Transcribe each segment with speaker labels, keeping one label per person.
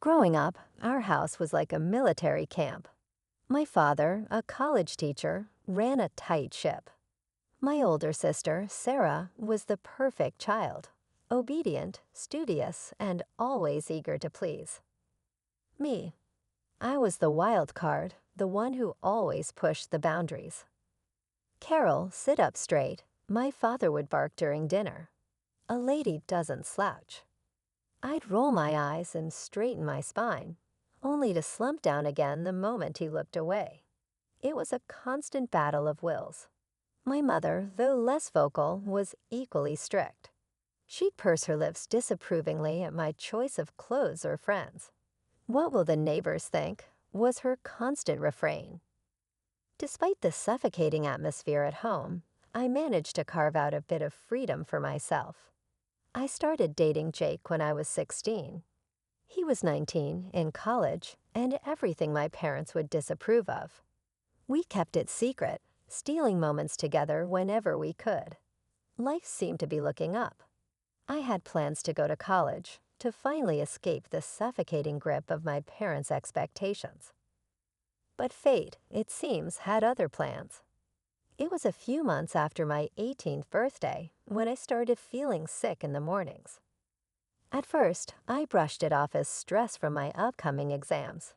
Speaker 1: Growing up, our house was like a military camp. My father, a college teacher, ran a tight ship. My older sister, Sarah, was the perfect child, obedient, studious, and always eager to please. Me, I was the wild card, the one who always pushed the boundaries. Carol, sit up straight. My father would bark during dinner. A lady doesn't slouch. I'd roll my eyes and straighten my spine, only to slump down again the moment he looked away. It was a constant battle of wills. My mother, though less vocal, was equally strict. She'd purse her lips disapprovingly at my choice of clothes or friends. "What will the neighbors think?" was her constant refrain. Despite the suffocating atmosphere at home, I managed to carve out a bit of freedom for myself. I started dating Jake when I was 16. He was 19, in college, and everything my parents would disapprove of. We kept it secret, stealing moments together whenever we could. Life seemed to be looking up. I had plans to go to college, to finally escape the suffocating grip of my parents' expectations. But fate, it seems, had other plans. It was a few months after my 18th birthday when I started feeling sick in the mornings. At first, I brushed it off as stress from my upcoming exams.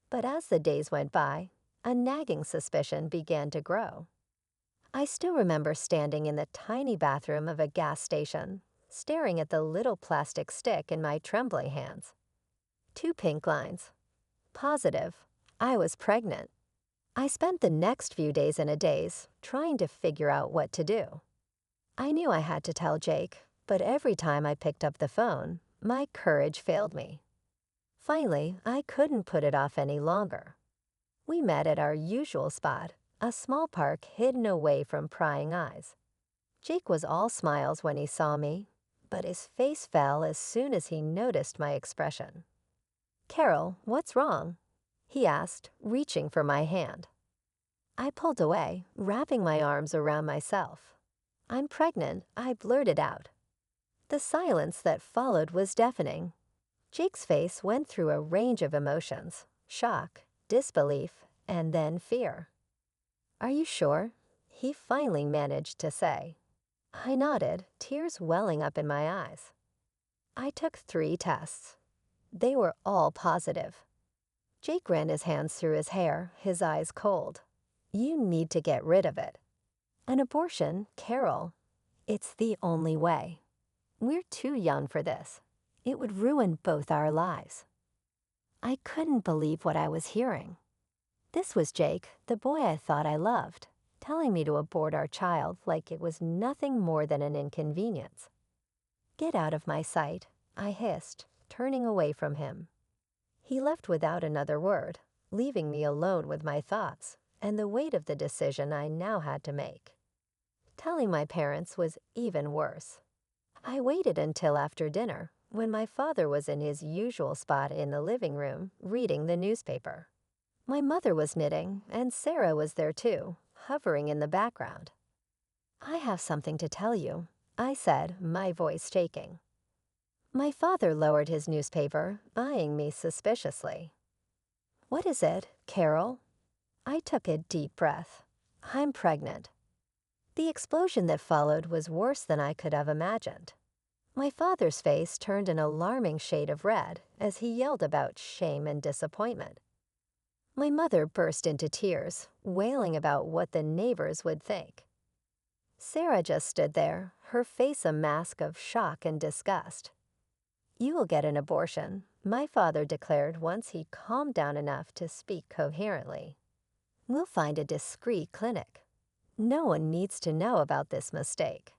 Speaker 1: But as the days went by, a nagging suspicion began to grow. I still remember standing in the tiny bathroom of a gas station, staring at the little plastic stick in my trembling hands. Two pink lines. Positive, I was pregnant. I spent the next few days in a daze, trying to figure out what to do. I knew I had to tell Jake, but every time I picked up the phone, my courage failed me. Finally, I couldn't put it off any longer. We met at our usual spot, a small park hidden away from prying eyes. Jake was all smiles when he saw me, but his face fell as soon as he noticed my expression. "Carol, what's wrong?" he asked, reaching for my hand. I pulled away, wrapping my arms around myself. "I'm pregnant," I blurted out. The silence that followed was deafening. Jake's face went through a range of emotions: shock, disbelief, and then fear. "Are you sure?" he finally managed to say. I nodded, tears welling up in my eyes. I took 3 tests. They were all positive. Jake ran his hands through his hair, his eyes cold. "You need to get rid of it." "An abortion, Carol. It's the only way. We're too young for this. It would ruin both our lives." I couldn't believe what I was hearing. This was Jake, the boy I thought I loved, telling me to abort our child like it was nothing more than an inconvenience. "Get out of my sight," I hissed, turning away from him. He left without another word, leaving me alone with my thoughts and the weight of the decision I now had to make. Telling my parents was even worse. I waited until after dinner, when my father was in his usual spot in the living room, reading the newspaper. My mother was knitting, and Sarah was there too, hovering in the background. "I have something to tell you," I said, my voice shaking. My father lowered his newspaper, eyeing me suspiciously. "What is it, Carol?" I took a deep breath. "I'm pregnant." The explosion that followed was worse than I could have imagined. My father's face turned an alarming shade of red as he yelled about shame and disappointment. My mother burst into tears, wailing about what the neighbors would think. Sarah just stood there, her face a mask of shock and disgust. "You will get an abortion," my father declared once he calmed down enough to speak coherently. "We'll find a discreet clinic. No one needs to know about this mistake."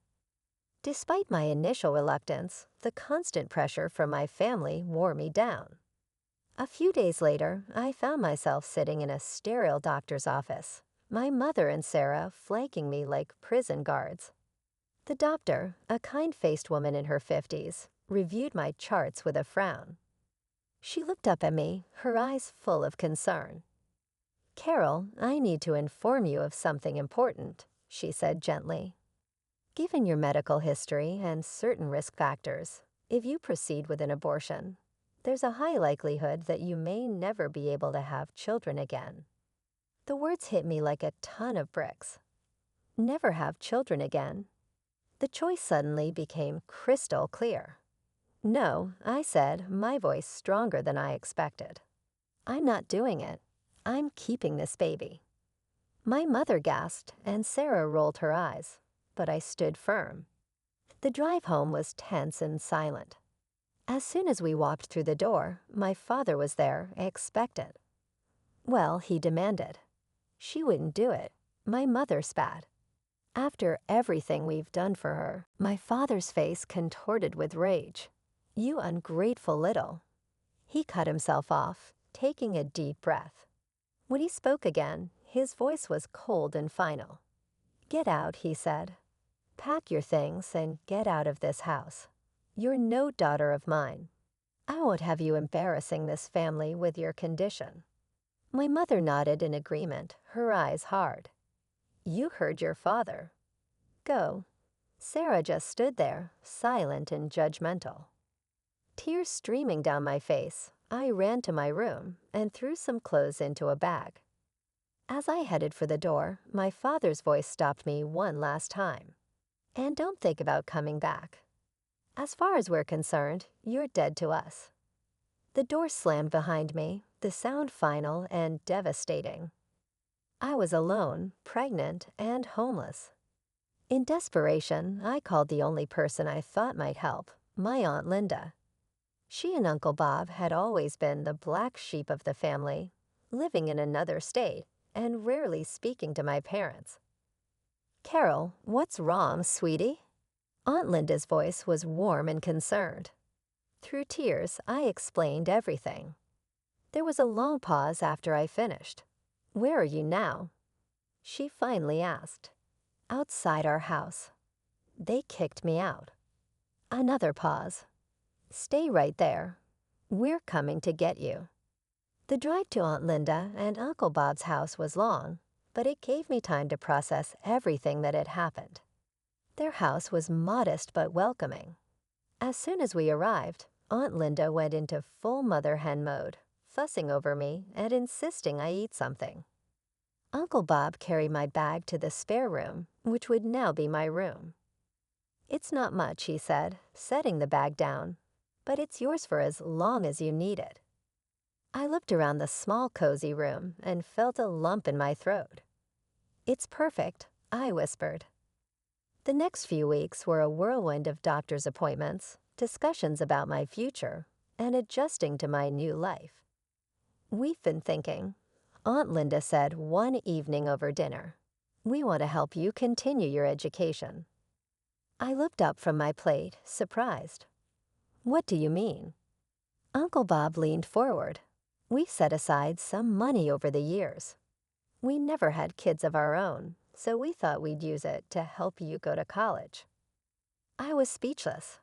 Speaker 1: Despite my initial reluctance, the constant pressure from my family wore me down. A few days later, I found myself sitting in a sterile doctor's office, my mother and Sarah flanking me like prison guards. The doctor, a kind-faced woman in her 50s, reviewed my charts with a frown. She looked up at me, her eyes full of concern. "Carol, I need to inform you of something important," she said gently. "Given your medical history and certain risk factors, if you proceed with an abortion, there's a high likelihood that you may never be able to have children again. The words hit me like a ton of bricks. Never have children again. The choice suddenly became crystal clear. No, I said, my voice stronger than I expected. I'm not doing it. I'm keeping this baby. My mother gasped, and Sarah rolled her eyes, but I stood firm. The drive home was tense and silent. As soon as we walked through the door, my father was there, expectant. Well, he demanded. She wouldn't do it. My mother spat. After everything we've done for her, my father's face contorted with rage. You ungrateful little. He cut himself off, taking a deep breath. When he spoke again, his voice was cold and final. Get out, he said. Pack your things and get out of this house. You're no daughter of mine. I won't have you embarrassing this family with your condition. My mother nodded in agreement, her eyes hard. You heard your father. Go. Sarah just stood there, silent and judgmental. Tears streaming down my face, I ran to my room and threw some clothes into a bag. As I headed for the door, my father's voice stopped me one last time. And don't think about coming back. As far as we're concerned, you're dead to us. The door slammed behind me, the sound final and devastating. I was alone, pregnant, and homeless. In desperation, I called the only person I thought might help, my Aunt Linda. She and Uncle Bob had always been the black sheep of the family, living in another state and rarely speaking to my parents. Carol, what's wrong, sweetie? Aunt Linda's voice was warm and concerned. Through tears, I explained everything. There was a long pause after I finished. Where are you now? She finally asked. Outside our house. They kicked me out. Another pause. Stay right there. We're coming to get you. The drive to Aunt Linda and Uncle Bob's house was long, but it gave me time to process everything that had happened. Their house was modest but welcoming. As soon as we arrived, Aunt Linda went into full mother hen mode, fussing over me and insisting I eat something. Uncle Bob carried my bag to the spare room, which would now be my room. It's not much, he said, setting the bag down, but it's yours for as long as you need it. I looked around the small, cozy room and felt a lump in my throat. It's perfect, I whispered. The next few weeks were a whirlwind of doctor's appointments, discussions about my future, and adjusting to my new life. We've been thinking, Aunt Linda said one evening over dinner, we want to help you continue your education. I looked up from my plate, surprised. What do you mean? Uncle Bob leaned forward. We've set aside some money over the years. We never had kids of our own, so we thought we'd use it to help you go to college. I was speechless.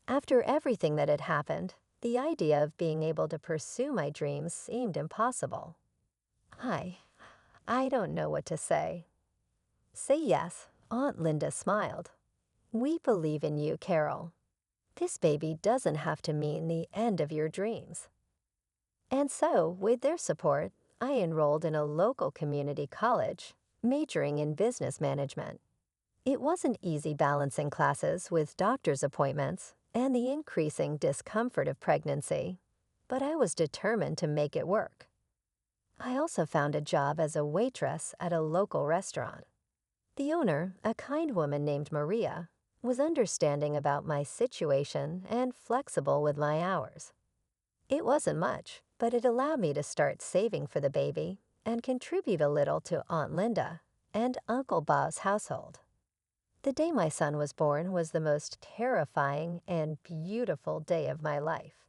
Speaker 1: After everything that had happened, the idea of being able to pursue my dreams seemed impossible. I don't know what to say. Say yes, Aunt Linda smiled. We believe in you, Carol. This baby doesn't have to mean the end of your dreams. And so, with their support, I enrolled in a local community college, majoring in business management. It wasn't easy balancing classes with doctor's appointments and the increasing discomfort of pregnancy, but I was determined to make it work. I also found a job as a waitress at a local restaurant. The owner, a kind woman named Maria, was understanding about my situation and flexible with my hours. It wasn't much, but it allowed me to start saving for the baby and contribute a little to Aunt Linda and Uncle Bob's household. The day my son was born was the most terrifying and beautiful day of my life.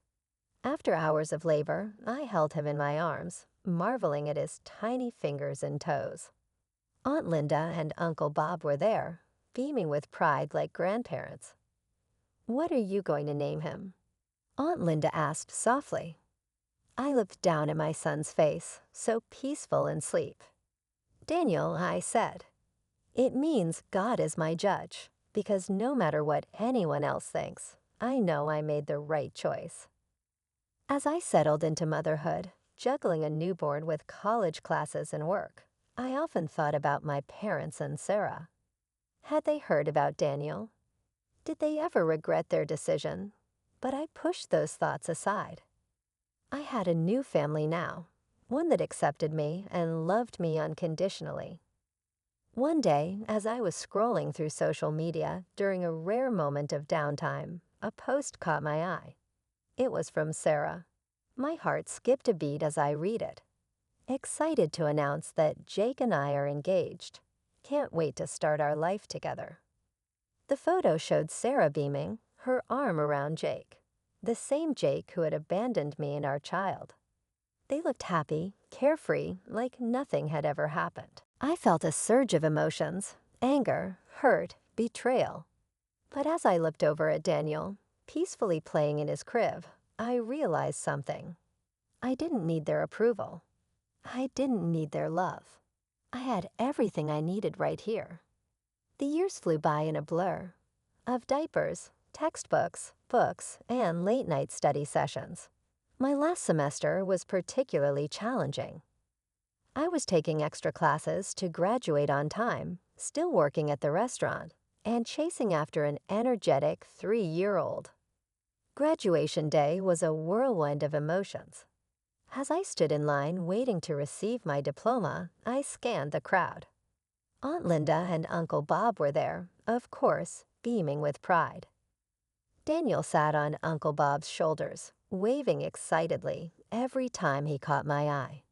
Speaker 1: After hours of labor, I held him in my arms, marveling at his tiny fingers and toes. Aunt Linda and Uncle Bob were there, beaming with pride like grandparents. What are you going to name him? Aunt Linda asked softly. I looked down at my son's face, so peaceful in sleep. Daniel, I said. It means God is my judge, because no matter what anyone else thinks, I know I made the right choice. As I settled into motherhood, juggling a newborn with college classes and work, I often thought about my parents and Sarah. Had they heard about Daniel? Did they ever regret their decision? But I pushed those thoughts aside. I had a new family now, one that accepted me and loved me unconditionally. One day, as I was scrolling through social media during a rare moment of downtime, a post caught my eye. It was from Sarah. My heart skipped a beat as I read it. Excited to announce that Jake and I are engaged. Can't wait to start our life together. The photo showed Sarah beaming, her arm around Jake, the same Jake who had abandoned me and our child. They looked happy, carefree, like nothing had ever happened. I felt a surge of emotions, anger, hurt, betrayal. But as I looked over at Daniel, peacefully playing in his crib, I realized something. I didn't need their approval. I didn't need their love. I had everything I needed right here. The years flew by in a blur of diapers, textbooks, books, and late-night study sessions. My last semester was particularly challenging. I was taking extra classes to graduate on time, still working at the restaurant, and chasing after an energetic 3-year-old. Graduation day was a whirlwind of emotions. As I stood in line waiting to receive my diploma, I scanned the crowd. Aunt Linda and Uncle Bob were there, of course, beaming with pride. Daniel sat on Uncle Bob's shoulders, waving excitedly every time he caught my eye.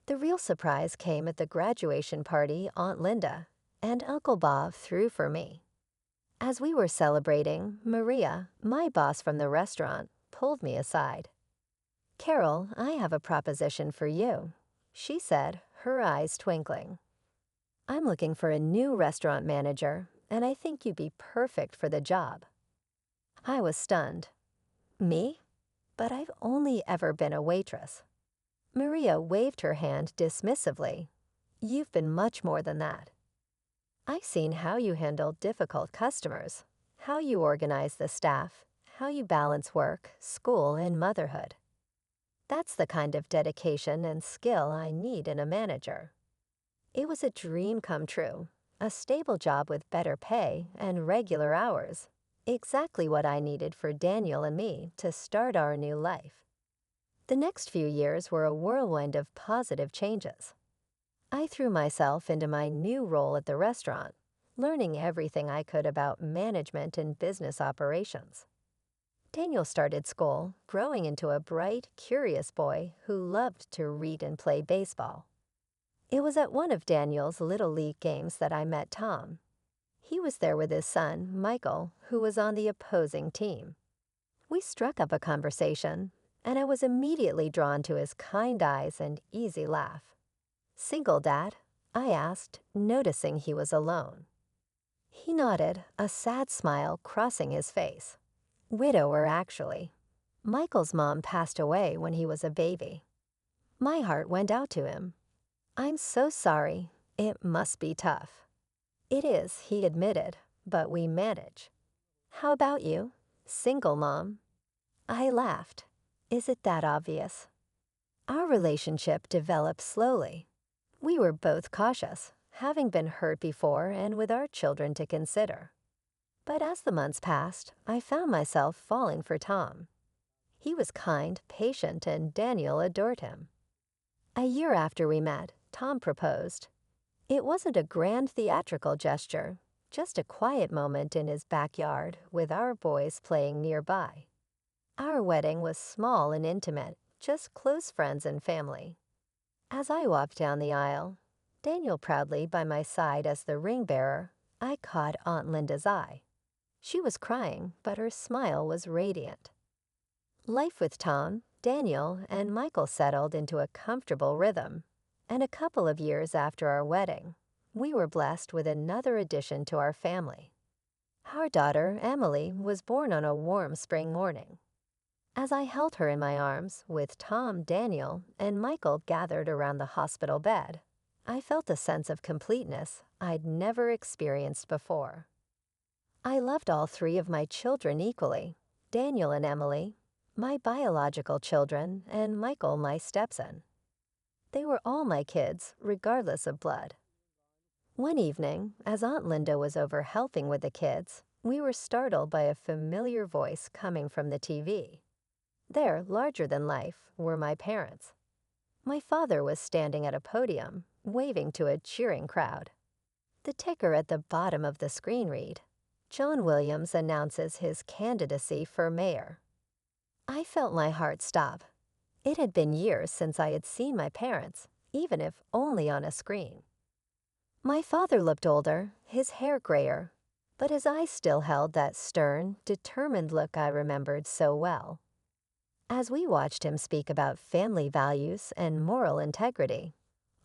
Speaker 1: The real surprise came at the graduation party Aunt Linda and Uncle Bob threw for me. As we were celebrating, Maria, my boss from the restaurant, pulled me aside. "Carol, I have a proposition for you," she said, her eyes twinkling. "I'm looking for a new restaurant manager, and I think you'd be perfect for the job." I was stunned. Me? But I've only ever been a waitress. Maria waved her hand dismissively. "You've been much more than that. I've seen how you handle difficult customers, how you organize the staff, how you balance work, school, and motherhood. That's the kind of dedication and skill I need in a manager." It was a dream come true, a stable job with better pay and regular hours, exactly what I needed for Daniel and me to start our new life. The next few years were a whirlwind of positive changes. I threw myself into my new role at the restaurant, learning everything I could about management and business operations. Daniel started school, growing into a bright, curious boy who loved to read and play baseball. It was at one of Daniel's Little League games that I met Tom. He was there with his son, Michael, who was on the opposing team. We struck up a conversation, and I was immediately drawn to his kind eyes and easy laugh. "Single, Dad?" I asked, noticing he was alone. He nodded, a sad smile crossing his face. "Widower, actually. Michael's mom passed away when he was a baby." My heart went out to him. "I'm so sorry. It must be tough." "It is," he admitted, "but we manage." "How about you? Single, Mom?" I laughed. "Is it that obvious?" Our relationship developed slowly. We were both cautious, having been hurt before and with our children to consider. But as the months passed, I found myself falling for Tom. He was kind, patient, and Daniel adored him. A year after we met, Tom proposed. It wasn't a grand theatrical gesture, just a quiet moment in his backyard with our boys playing nearby. Our wedding was small and intimate, just close friends and family. As I walked down the aisle, Daniel proudly by my side as the ring bearer, I caught Aunt Linda's eye. She was crying, but her smile was radiant. Life with Tom, Daniel, and Michael settled into a comfortable rhythm, and a couple of years after our wedding, we were blessed with another addition to our family. Our daughter, Emily, was born on a warm spring morning. As I held her in my arms, with Tom, Daniel, and Michael gathered around the hospital bed, I felt a sense of completeness I'd never experienced before. I loved all three of my children equally, Daniel and Emily, my biological children, and Michael, my stepson. They were all my kids, regardless of blood. One evening, as Aunt Linda was over helping with the kids, we were startled by a familiar voice coming from the TV. There, larger than life, were my parents. My father was standing at a podium, waving to a cheering crowd. The ticker at the bottom of the screen read, "John Williams announces his candidacy for mayor." I felt my heart stop. It had been years since I had seen my parents, even if only on a screen. My father looked older, his hair grayer, but his eyes still held that stern, determined look I remembered so well. As we watched him speak about family values and moral integrity,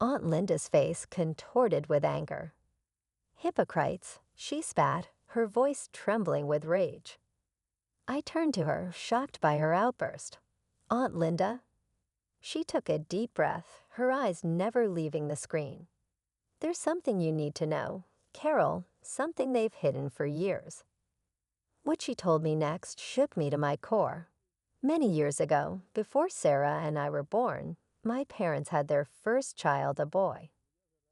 Speaker 1: Aunt Linda's face contorted with anger. "Hypocrites," she spat, her voice trembling with rage. I turned to her, shocked by her outburst. "Aunt Linda?" She took a deep breath, her eyes never leaving the screen. "There's something you need to know, Carol, something they've hidden for years." What she told me next shook me to my core. Many years ago, before Sarah and I were born, my parents had their first child, a boy.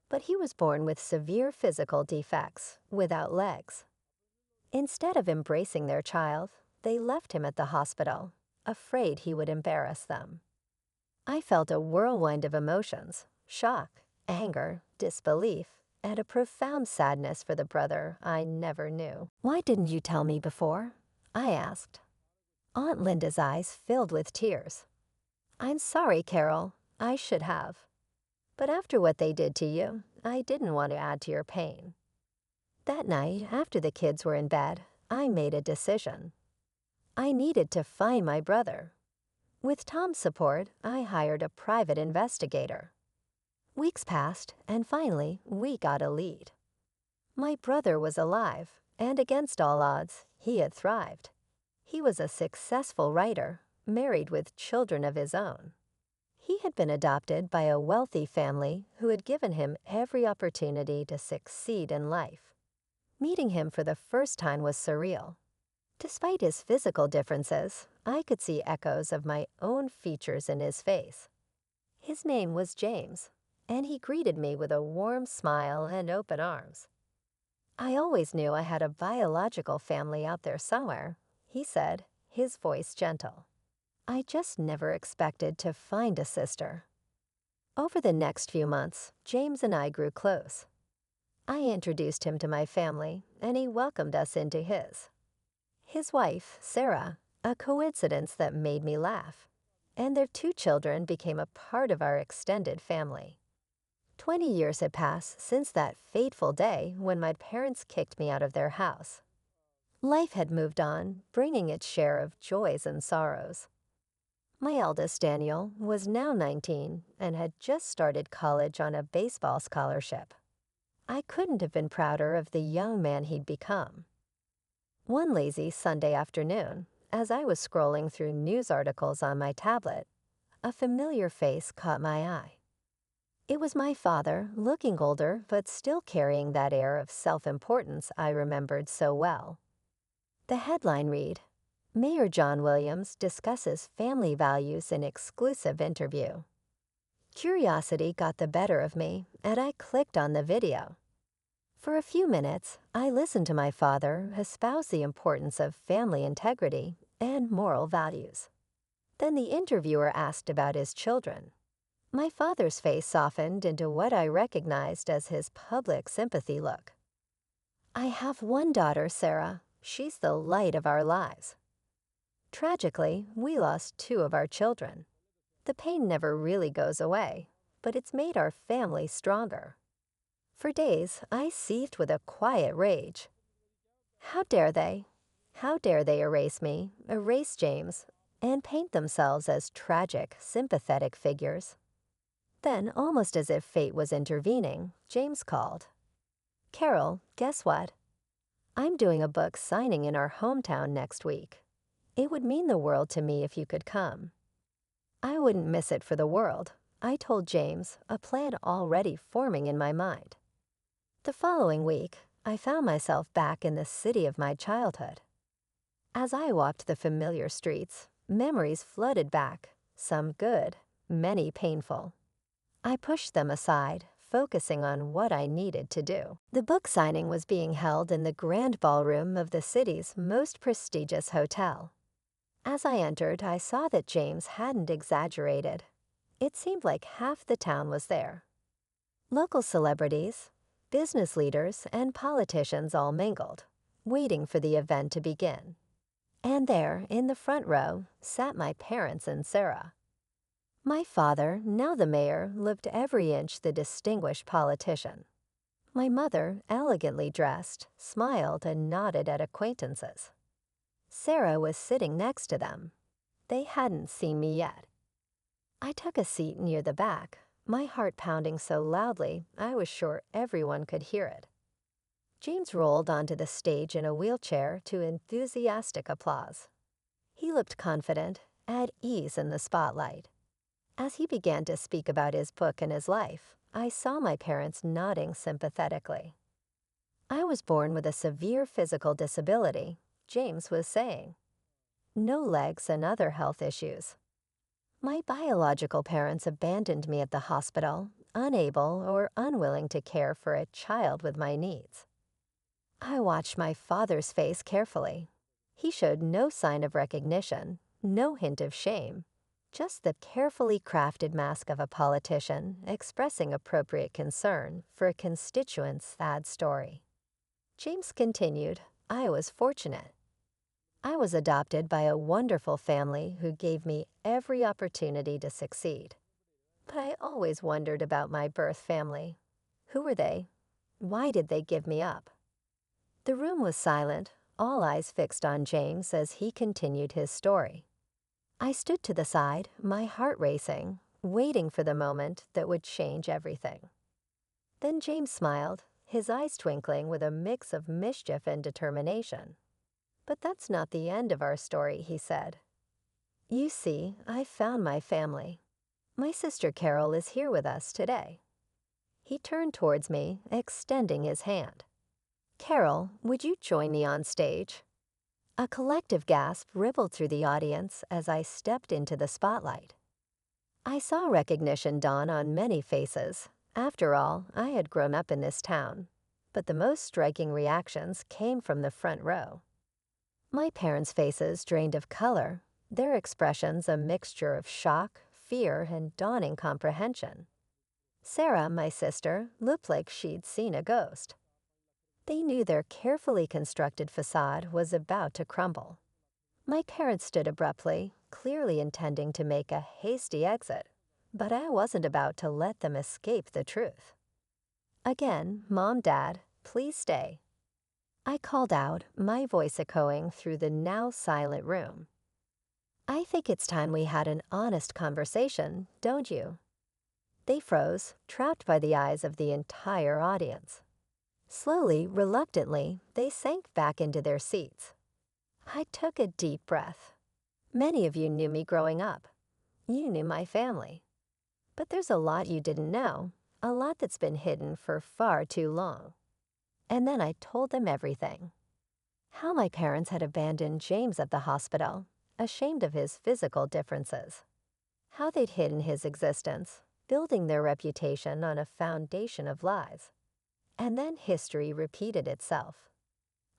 Speaker 1: But he was born with severe physical defects, without legs. Instead of embracing their child, they left him at the hospital, afraid he would embarrass them. I felt a whirlwind of emotions, shock, anger, disbelief, and a profound sadness for the brother I never knew. "Why didn't you tell me before?" I asked. Aunt Linda's eyes filled with tears. "I'm sorry, Carol. I should have. But after what they did to you, I didn't want to add to your pain." That night, after the kids were in bed, I made a decision. I needed to find my brother. With Tom's support, I hired a private investigator. Weeks passed, and finally, we got a lead. My brother was alive, and against all odds, he had thrived. He was a successful writer, married with children of his own. He had been adopted by a wealthy family who had given him every opportunity to succeed in life. Meeting him for the first time was surreal. Despite his physical differences, I could see echoes of my own features in his face. His name was James, and he greeted me with a warm smile and open arms. "I always knew I had a biological family out there somewhere," he said, his voice gentle. "I just never expected to find a sister." Over the next few months, James and I grew close. I introduced him to my family, and he welcomed us into his. His wife, Sarah, a coincidence that made me laugh, and their 2 children became a part of our extended family. 20 years had passed since that fateful day when my parents kicked me out of their house. Life had moved on, bringing its share of joys and sorrows. My eldest, Daniel, was now 19 and had just started college on a baseball scholarship. I couldn't have been prouder of the young man he'd become. One lazy Sunday afternoon, as I was scrolling through news articles on my tablet, a familiar face caught my eye. It was my father, looking older but still carrying that air of self-importance I remembered so well. The headline read, "Mayor John Williams discusses family values in exclusive interview." Curiosity got the better of me, and I clicked on the video. For a few minutes, I listened to my father espouse the importance of family integrity and moral values. Then the interviewer asked about his children. My father's face softened into what I recognized as his public sympathy look. "I have one daughter, Sarah. She's the light of our lives. Tragically, we lost 2 of our children. The pain never really goes away, but it's made our family stronger." For days, I seethed with a quiet rage. How dare they? How dare they erase me, erase James, and paint themselves as tragic, sympathetic figures? Then, almost as if fate was intervening, James called. "Carol, guess what? I'm doing a book signing in our hometown next week. It would mean the world to me if you could come." I wouldn't miss it for the world, I told James, a plan already forming in my mind. The following week, I found myself back in the city of my childhood. As I walked the familiar streets, Memories flooded back, some good, many painful. I pushed them aside, focusing on what I needed to do. The book signing was being held in the grand ballroom of the city's most prestigious hotel. As I entered, I saw that James hadn't exaggerated. It seemed like half the town was there. Local celebrities, business leaders, and politicians all mingled, waiting for the event to begin. And there, in the front row, sat my parents and Sarah. My father, now the mayor, looked every inch the distinguished politician. My mother, elegantly dressed, smiled and nodded at acquaintances. Sarah was sitting next to them. They hadn't seen me yet. I took a seat near the back, my heart pounding so loudly I was sure everyone could hear it. James rolled onto the stage in a wheelchair to enthusiastic applause. He looked confident, at ease in the spotlight. As he began to speak about his book and his life, I saw my parents nodding sympathetically. I was born with a severe physical disability, James was saying. No legs and other health issues. My biological parents abandoned me at the hospital, unable or unwilling to care for a child with my needs. I watched my father's face carefully. He showed no sign of recognition, no hint of shame. Just the carefully crafted mask of a politician expressing appropriate concern for a constituent's sad story. James continued, I was fortunate. I was adopted by a wonderful family who gave me every opportunity to succeed. But I always wondered about my birth family. Who were they? Why did they give me up? The room was silent, all eyes fixed on James as he continued his story. I stood to the side, my heart racing, waiting for the moment that would change everything. Then James smiled, his eyes twinkling with a mix of mischief and determination. But that's not the end of our story, he said. You see, I found my family. My sister Carol is here with us today. He turned towards me, extending his hand. Carol, would you join me on stage? A collective gasp rippled through the audience as I stepped into the spotlight. I saw recognition dawn on many faces. After all, I had grown up in this town. But the most striking reactions came from the front row. My parents' faces drained of color, their expressions a mixture of shock, fear, and dawning comprehension. Sarah, my sister, looked like she'd seen a ghost. They knew their carefully constructed facade was about to crumble. My parents stood abruptly, clearly intending to make a hasty exit, but I wasn't about to let them escape the truth. Again, Mom, Dad, please stay. I called out, my voice echoing through the now silent room. I think it's time we had an honest conversation, don't you? They froze, trapped by the eyes of the entire audience. Slowly, reluctantly, they sank back into their seats. I took a deep breath. Many of you knew me growing up. You knew my family. But there's a lot you didn't know, a lot that's been hidden for far too long. And then I told them everything. How my parents had abandoned James at the hospital, ashamed of his physical differences. How they'd hidden his existence, building their reputation on a foundation of lies. And then history repeated itself.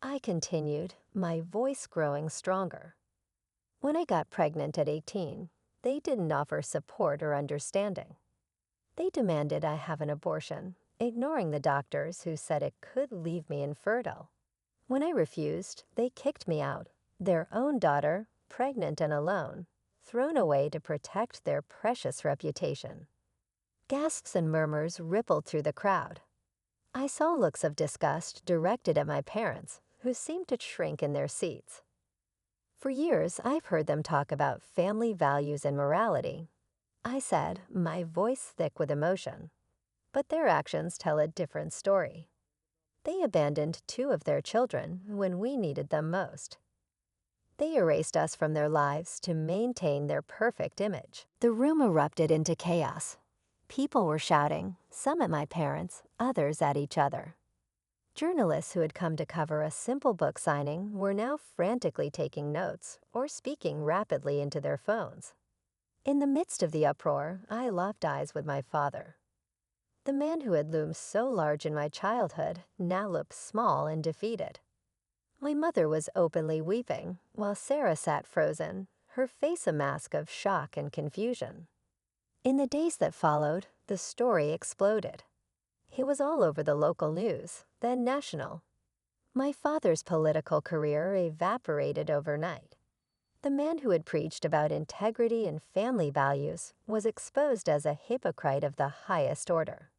Speaker 1: I continued, my voice growing stronger. When I got pregnant at 18, they didn't offer support or understanding. They demanded I have an abortion, ignoring the doctors who said it could leave me infertile. When I refused, they kicked me out, their own daughter, pregnant and alone, thrown away to protect their precious reputation. Gasps and murmurs rippled through the crowd. I saw looks of disgust directed at my parents, who seemed to shrink in their seats. For years, I've heard them talk about family values and morality. I said, my voice thick with emotion. But their actions tell a different story. They abandoned 2 of their children when we needed them most. They erased us from their lives to maintain their perfect image. The room erupted into chaos. People were shouting, some at my parents, others at each other. Journalists who had come to cover a simple book signing were now frantically taking notes or speaking rapidly into their phones. In the midst of the uproar, I locked eyes with my father. The man who had loomed so large in my childhood now looked small and defeated. My mother was openly weeping, while Sarah sat frozen, her face a mask of shock and confusion. In the days that followed, the story exploded. It was all over the local news, then national. My father's political career evaporated overnight. The man who had preached about integrity and family values was exposed as a hypocrite of the highest order.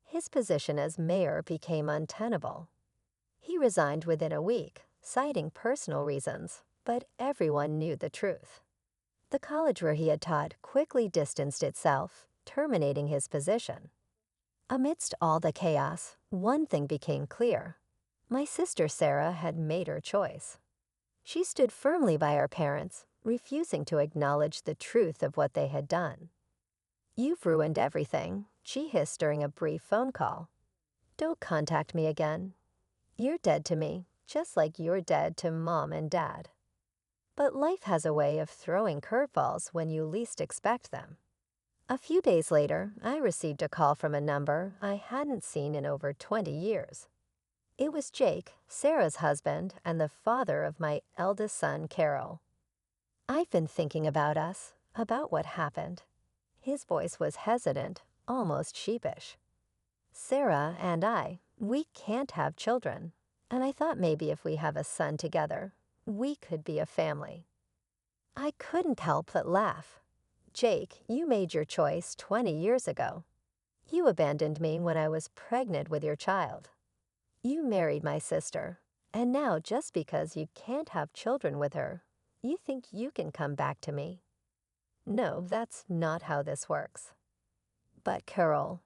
Speaker 1: His position as mayor became untenable. He resigned within a week, citing personal reasons, but everyone knew the truth. The college where he had taught quickly distanced itself, terminating his position. Amidst all the chaos, one thing became clear. My sister Sarah had made her choice. She stood firmly by our parents, refusing to acknowledge the truth of what they had done. "You've ruined everything," she hissed during a brief phone call. "Don't contact me again. You're dead to me, just like you're dead to Mom and Dad." But life has a way of throwing curveballs when you least expect them. A few days later, I received a call from a number I hadn't seen in over 20 years. It was Jake, Sarah's husband, and the father of my eldest son, Carol. "I've been thinking about us, about what happened." His voice was hesitant, almost sheepish. "Sarah and we can't have children, and I thought maybe if we have a son together, we could be a family." I couldn't help but laugh. "Jake, you made your choice 20 years ago. You abandoned me when I was pregnant with your child. You married my sister, and now just because you can't have children with her, you think you can come back to me. No, that's not how this works." "But Carol."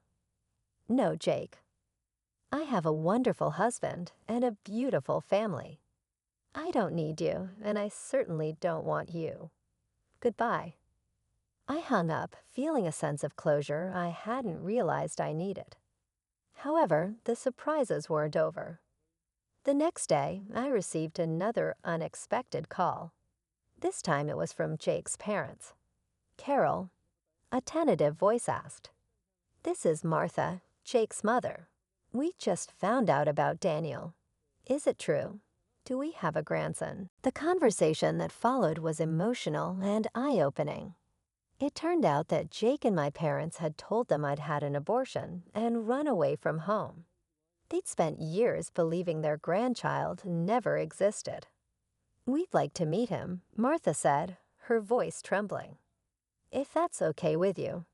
Speaker 1: "No, Jake. I have a wonderful husband and a beautiful family. I don't need you, and I certainly don't want you. Goodbye." I hung up, feeling a sense of closure I hadn't realized I needed. However, the surprises weren't over. The next day, I received another unexpected call. This time it was from Jake's parents. "Carol," a tentative voice asked. "This is Martha, Jake's mother. We just found out about Daniel. Is it true? Do we have a grandson?" The conversation that followed was emotional and eye-opening. It turned out that Jake and my parents had told them I'd had an abortion and run away from home. They'd spent years believing their grandchild never existed. "We'd like to meet him," Martha said, her voice trembling. "If that's okay with you.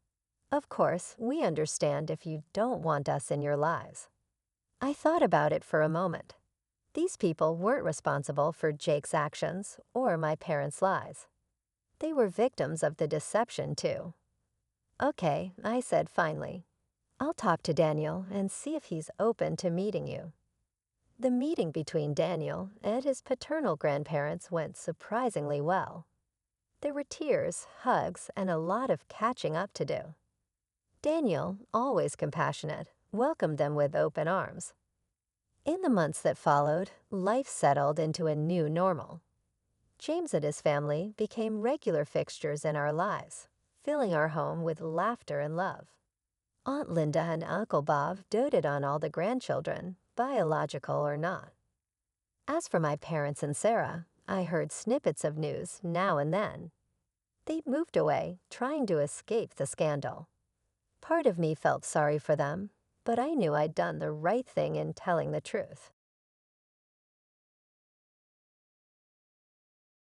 Speaker 1: Of course, we understand if you don't want us in your lives." I thought about it for a moment. These people weren't responsible for Jake's actions or my parents' lies. They were victims of the deception, too. "Okay," I said finally. "I'll talk to Daniel and see if he's open to meeting you." The meeting between Daniel and his paternal grandparents went surprisingly well. There were tears, hugs, and a lot of catching up to do. Daniel, always compassionate, welcomed them with open arms. In the months that followed, life settled into a new normal. James and his family became regular fixtures in our lives, filling our home with laughter and love. Aunt Linda and Uncle Bob doted on all the grandchildren, biological or not. As for my parents and Sarah, I heard snippets of news now and then. They'd moved away, trying to escape the scandal. Part of me felt sorry for them, but I knew I'd done the right thing in telling the truth.